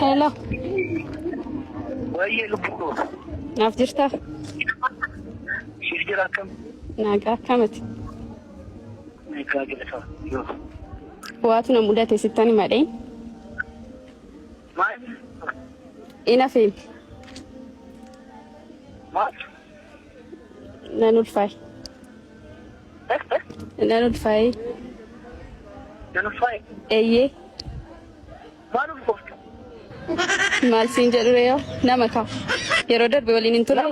Hello. وهي لبكو Naaf jirtaa? شجرة كم Nagaa akkamati? ميكا يو Waatu na mudate sittani madheen. ما Ina fi ما nan ulfaay. Nan ulfaay. نفاي Eeyyee ما نفوت maal siin jedhu yoo nama kaa yeroo darbe waliin hin turre.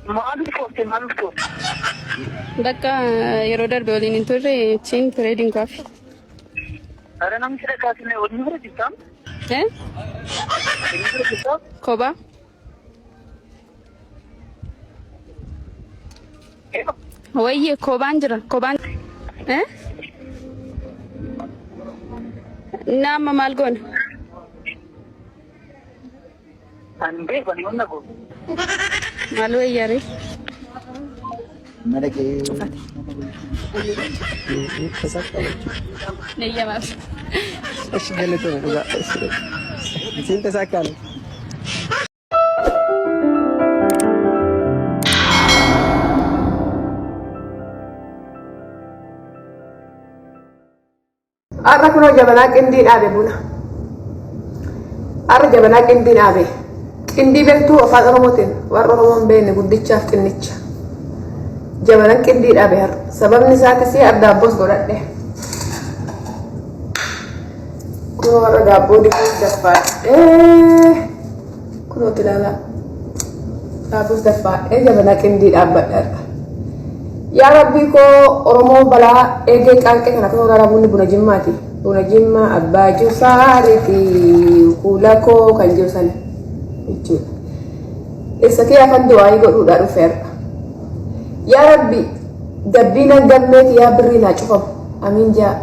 ما نفوت Bakka yeroo darbe waliin hin turre chiin turee dinkaafi. أنا مش ركعتني ونمر جسام ونمر جسام Kophaa wayyee kophaan jira kophaan. Nama maal goona? أنا بيباني ونقول Maal wayyaare? Malaki. Neeyyamaaf. ايش قالت انت ساكن Arra kunoo jabanaa qindii dhaabe buna. Arra jabanaa qindii dhaabe. Qindii beektuu afaan Oromootiin warra Oromoon beekne guddichaaf xinnicha. Jabanaan qindii dhaabe har'a. Sababni isaatis daabboo godhadhe. Kunoo warra daabboo dibuu daffaadhee. Kunoo ilaalaa. Daabboos daffaadhee jabanaa qindii dhaabbadhe har'a. Yaa Rabbii koo Oromoon balaa eegee qaanqee kana kunoo gara bunni buna jimmaati. Buna jimmaa abbaa juusaariiti kuula koo kan jirusan jechuudha. Isa kee afaan du'aa godhuudhaa dhufeera. Yaa Rabbi gabbiina gammeeti yaa birrii naa cufamu. Amiin jaa.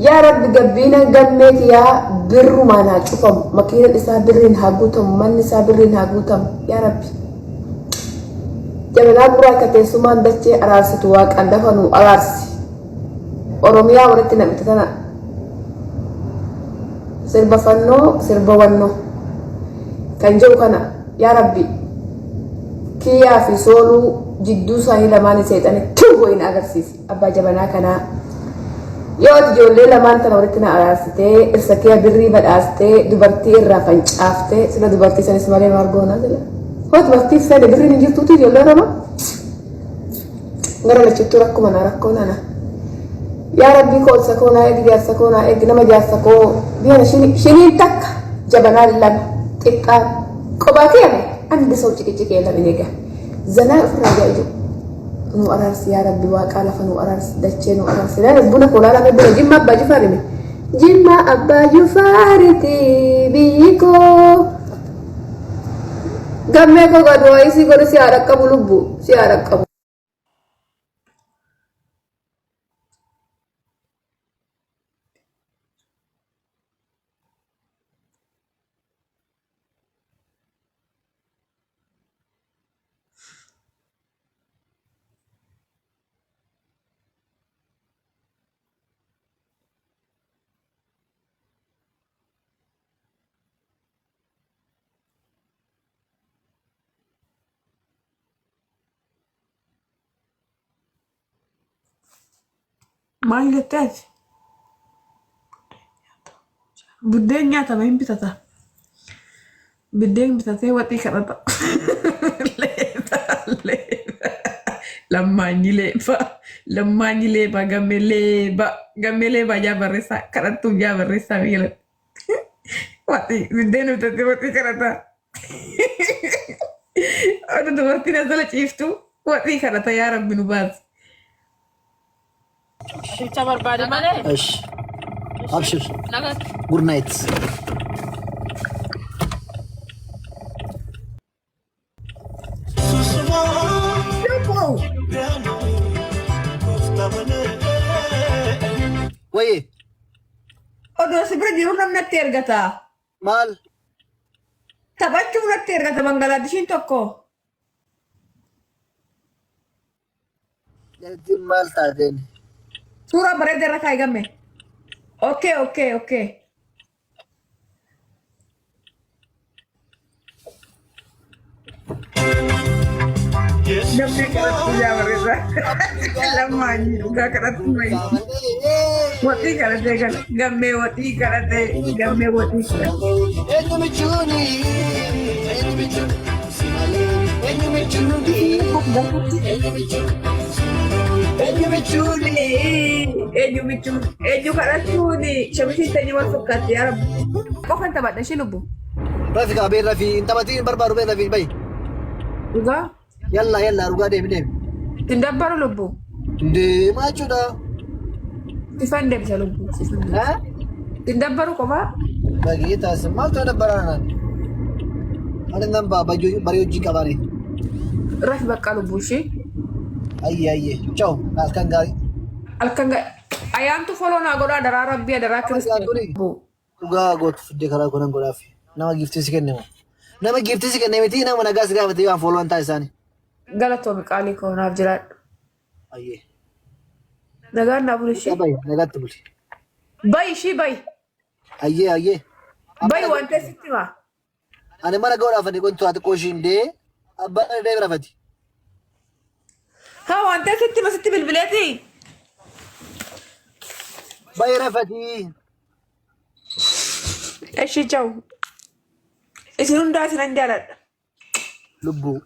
Yaa Rabbi gabbiina gammeeti yaa birrumaa naa cufamu. Makiinaan isaa birriin haa guutamu. Manni isaa birriin haa guutamu. Yaa Rabbi. Jabanaa gurraacha teessumaan dachee araarsitu waaqaan dafa nuu araarsi. Oromiyaa walitti nam'ite tana. Sirba fannoo sirba wannoo kan jiru kana yaa Rabbi kiyyaa fi sooluu jidduu isaanii lamaan seexanii tuuboo hin agarsiisi. Abbaa jabanaa kanaa yoo ati ijoollee lamaan tana walitti na araarsitee irsa kee birrii badhaastee dubartii irraa fancaaftee sila dubartii sanis malee margoonaa jira. Hoo dubartii sana birriin hin jirtuuti ijoollee nama gara lachuttuu rakkuma na rakkoo nana. Yaa Rabbii koo isa koo naa eegi jaarsa koo naa eegi nama jaarsa koo biyya shiniin takka jabanaa lama xiqqaan kophaa keeme andi soo ciqiciqee lama eega zanaa ofirraa jaa jiru. Nu araarsi yaa Rabbi waaqaa lafa nu araarsi dachee nu araarsi. Laalas buna koo laalame buna jimma abbaa jufaarime. Jimma abbaa jufaariti biyyi koo. Gammee koo gaduu isii godhu si haa dhaqqabu lubbu si haa dhaqqabu. Maal jetteeti? Buddeen nyaatama hin bitata. Biddeen bitatee waxii kadhata. Lammaanyi leeba gammee leeba jaa barreessaa kadhattuuf jaa barreessaa miila. Waxii biddeen bitatee waxii kadhata. Oduu dubartiin asala ciiftu waxii kadhata yaa Rabbi nu baasi. ايش ابشر جود نايت وي Oduu si bira jiru namni natti ergata. مال Taphachuuf natti ergata Bangalaadeshiin tokko. جالتين مال تاعتين Suuraa bareeda irra kaa'i gamme. Okay. Namni kadhatu yaa bareeda. Lammaanyi dhugaa kadhatu mayi. Watii kadhatee kana. Gammee watii kadhatee. Gammee watii kadhatee. Eenyu kadhatuuni. Shamisiin teenyee wal fakkaatti yaa rabbi. Qofan taphadha ishee lubbu. Rafi kaabee rafi intabatiin barbaadu bee rafi bayi. Dhugaa. Yalla dhugaa deemi. Tindabbaru lubbu. Deemaa jechuudha. Sifan deemsa lubbu. Tindabbaru kophaa. Baay'ee taasisa maaltu dabbaraan? Ani namba barii hojii qabaani. Rafi bakka lubbu ishee. Ayyee. Ciao. Halkan gaarii. Ayyaantu foloo naa godhaa daraa rabbii daraa kiristiyaanii. Dhugaa gootu fiddee karaa kunan godhaaf. Nama giftii si kennemu. Nama giftii si kennee miti nama nagaa si gaafatee waan foloo hin taasisaani. Galatoomi qaalii koo naaf jiraadhu. Ayyee. Nagaan naa bulu ishee. Nagaatti buli. Bayi ishii bayi. Ayyee. Bayi waan teessitti maa? Ani mana godhaafanii kun tu'aati qooshiin dee abbaan dee rafati. Haa waan teessitti masitti bilbileeti. Bayi rafati. Eshi ciao. Isin hundaa isinan jaaladha. Lubbuu.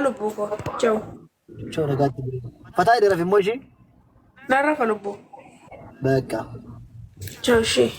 Lubbuu koo. Ciao. Ciao nagaatti buli. Fataa hidhe rafi immoo ishii? Naan rafa lubbuu. Bakka. Ciao ishee.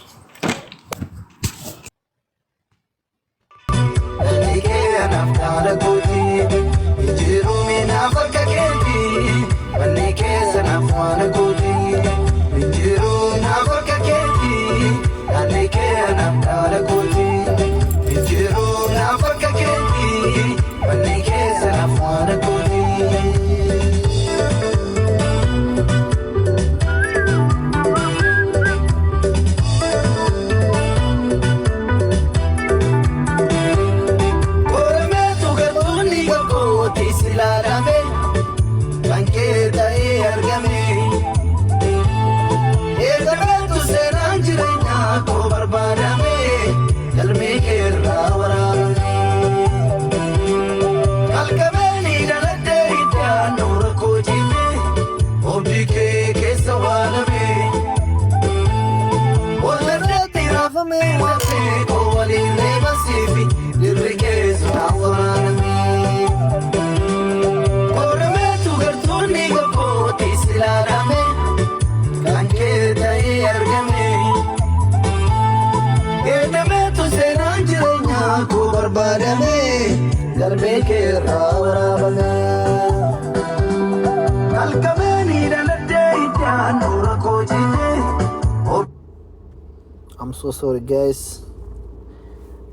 I'm so sorry guys.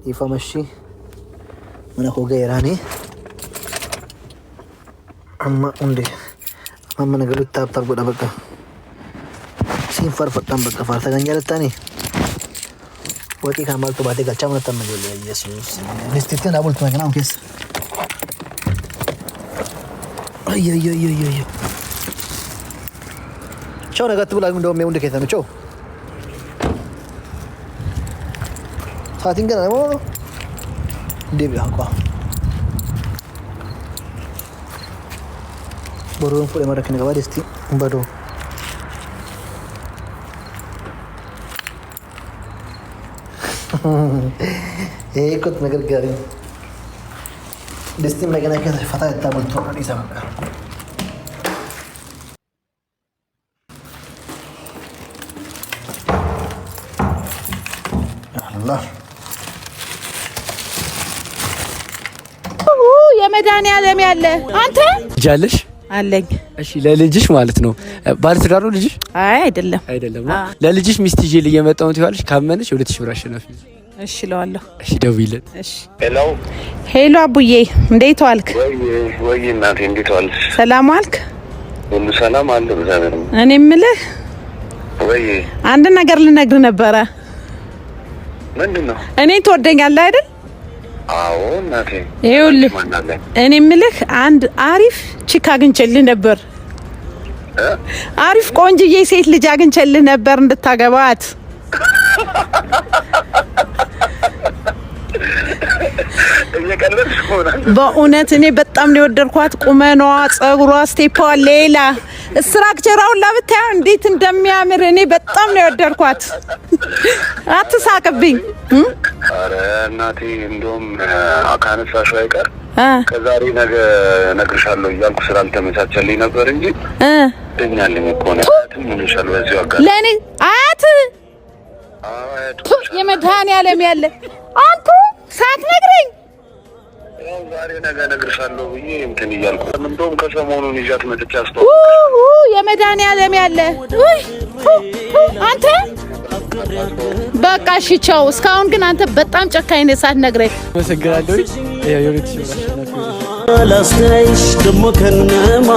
Ifamashi. Mana ko gairani. Amma unde. Amma nagalu tap goda baka. Sin farfatan baka farta ganjalatani. Wati kamal to bate gacha mana tanna bole Jesus. Nestitin abul to magana kes. Ay. Ciao nagatte bulag ndo me unde ketano ciao. Saatiin kana moo deebi'aa qaba. Boruun fuudhee mara kana qabaa deesti badoo. Kot na gargaarin. Deesti mana kana keessa fataa itti bultuu kan isa maqaa. Allah. የመድኃኒዓለም ያለ አንተ ጃለሽ አለኝ። እሺ ለልጅሽ ማለት ነው። ባለ ትዳር ነው ልጅሽ? አይደለም። ለልጅሽ ሚስት ይዤ እየመጣሁ ነው ትይዋለሽ። ካመነሽ 2000 ብር አሸናፊ። እሺ እለዋለሁ። እሺ ደውይለት። እሺ ሄሎ አቡዬ እንዴት ዋልክ? ወይ እናቴ እንዴት ዋልሽ? ሰላም ዋልክ? ሁሉ ሰላም አለ በዛሬ። እኔ የምልህ ወይ አንድ ነገር ልነግርህ ነበረ። ምንድነው? እኔ ትወደኛለህ አይደል? አዎ እናቴ። ይኸውልህ እኔ የምልህ አንድ አሪፍ ቺክ አግኝቼልህ ነበር። አሪፍ ቆንጅዬ ሴት ልጅ አግኝቼልህ ነበር እንድታገባት። በእውነት እኔ በጣም ነው የወደድኳት። ቁመኗ፣ ጸጉሯ፣ ስቴፓ፣ ሌላ ስትራክቸራውን ለብታየው እንዴት እንደሚያምር እኔ በጣም ነው የወደድኳት። አትሳቅብኝ። አረ እናቴ እንደውም አካነሳሽው አይቀር ከዛሬ ነገ ነግርሻለሁ እያልኩ ስላልተመቻቸልኝ ነበር እንጂ ደኛልኝ እኮ ነው። ምን ይሻል በዚህ አጋጣሚ ለኔ አያት የመድኃኒዓለም ያለ አንተ ሳትነግረኝ ዛሬ ነገ ነግርሻለሁ ብዬ እንትን እያልኩ እንደውም ከሰሞኑን ይዣት መጥቻ አስተው የመድኃኒዓለም ያለ አንተ በቃ እሺ ቻው። እስካሁን ግን አንተ በጣም ጨካኝ ነህ ሳትነግረኝ። መሰግናለሁ። ላስተያይሽ ደሞ ከነማ